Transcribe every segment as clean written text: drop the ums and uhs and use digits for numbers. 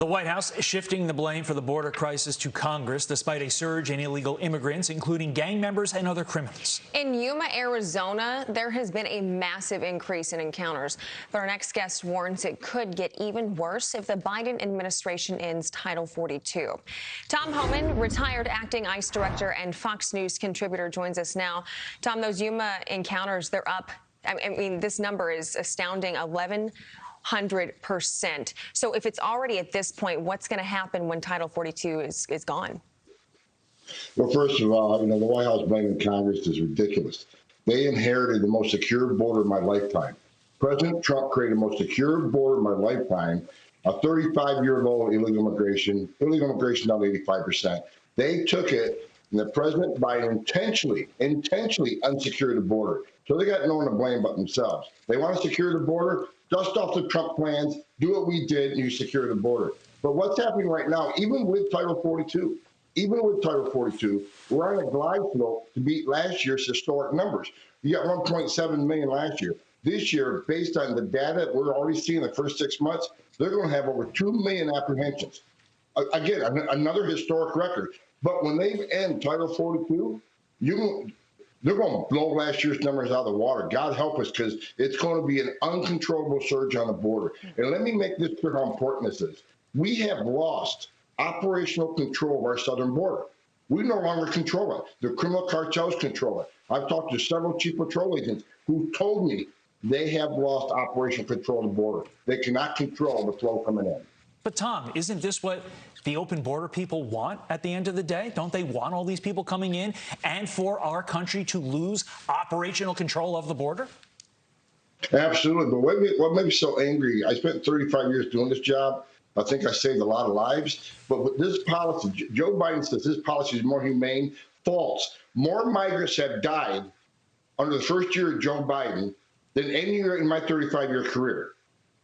The White House shifting the blame for the border crisis to Congress despite a surge in illegal immigrants, including gang members and other criminals. In Yuma, Arizona, there has been a massive increase in encounters. But our next guest warns it could get even worse if the Biden administration ends Title 42. Tom Homan, retired acting ICE director and Fox News contributor, joins us now. Tom, those Yuma encounters, they're up. I mean, this number is astounding, 1,100%. So if it's already at this point, what's going to happen when Title 42 is gone? Well, first of all, the White House blaming Congress is ridiculous. They inherited the most secure border of my lifetime. President Trump created the most secure border of my lifetime, a 35-year-low illegal immigration down to 85%. They took it, and the President Biden intentionally unsecured the border. So they got no one to blame but themselves. They want to secure the border, dust off the Trump plans, do what we did, and you secure the border. But what's happening right now, even with Title 42, we're on a glide slope to beat last year's historic numbers. You got 1.7 million last year. This year, based on the data we're already seeing the first 6 months, they're going to have over 2 million apprehensions. Again, another historic record. But when they end Title 42, they're going to blow last year's numbers out of the water. God help us, because it's going to be an uncontrollable surge on the border. And let me make this clear how important this is. We have lost operational control of our southern border. We no longer control it. The criminal cartels control it. I've talked to several chief patrol agents who told me they have lost operational control of the border. They cannot control the flow coming in. But Tom, isn't this what the open border people want at the end of the day? Don't they want all these people coming in and for our country to lose operational control of the border? Absolutely. But what made me so angry, I spent 35 years doing this job. I think I saved a lot of lives. But with this policy, Joe Biden says this policy is more humane. False. More migrants have died under the first year of Joe Biden than any year in my 35-year career.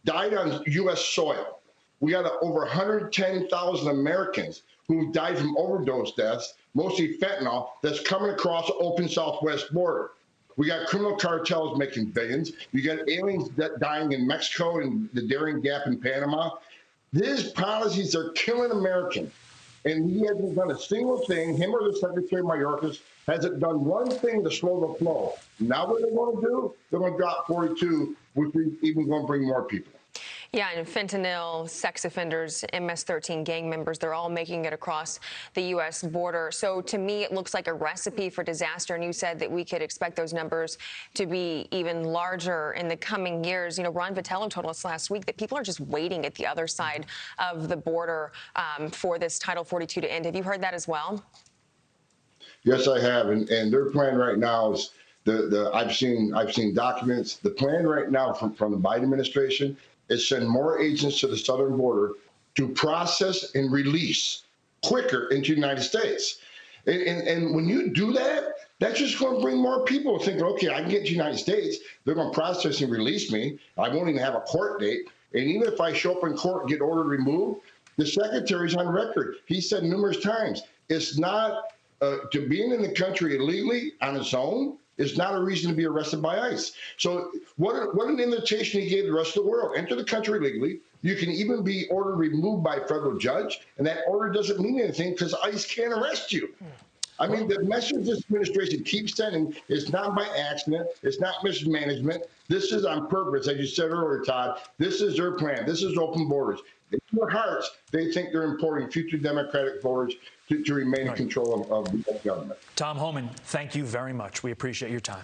Died on U.S. soil. We got over 110,000 Americans who died from overdose deaths, mostly fentanyl, that's coming across the open southwest border. We got criminal cartels making billions. You got aliens dying in Mexico and the Darien Gap in Panama. These policies are killing Americans. And he hasn't done a single thing. Him or the Secretary of Mayorkas hasn't done one thing to slow the flow. Now what they're going to do, they're going to drop 42, which is even going to bring more people. Yeah, and fentanyl, sex offenders, MS-13 gang members, they're all making it across the U.S. border. So to me, it looks like a recipe for disaster. And you said that we could expect those numbers to be even larger in the coming years. Ron Vitello told us last week that people are just waiting at the other side of the border for this Title 42 to end. Have you heard that as well? Yes, I have. And their plan right now is I've seen documents. The plan right now from the Biden administration is send more agents to the southern border to process and release quicker into the United States. And when you do that, that's just going to bring more people thinking, okay, I can get to the United States. They're going to process and release me. I won't even have a court date. And even if I show up in court and get ordered removed, the secretary's on record. He said numerous times, it's not to being in the country illegally on its own is not a reason to be arrested by ICE. So what an invitation he gave the rest of the world. Enter the country legally. You can even be ordered removed by a federal judge, and that order doesn't mean anything because ICE can't arrest you. I mean, the message this administration keeps sending is not by accident. It's not mismanagement. This is on purpose, as you said earlier, Todd. This is their plan. This is open borders. In their hearts, they think they're importing future Democratic voters to remain in control of the government. Tom Homan, thank you very much. We appreciate your time.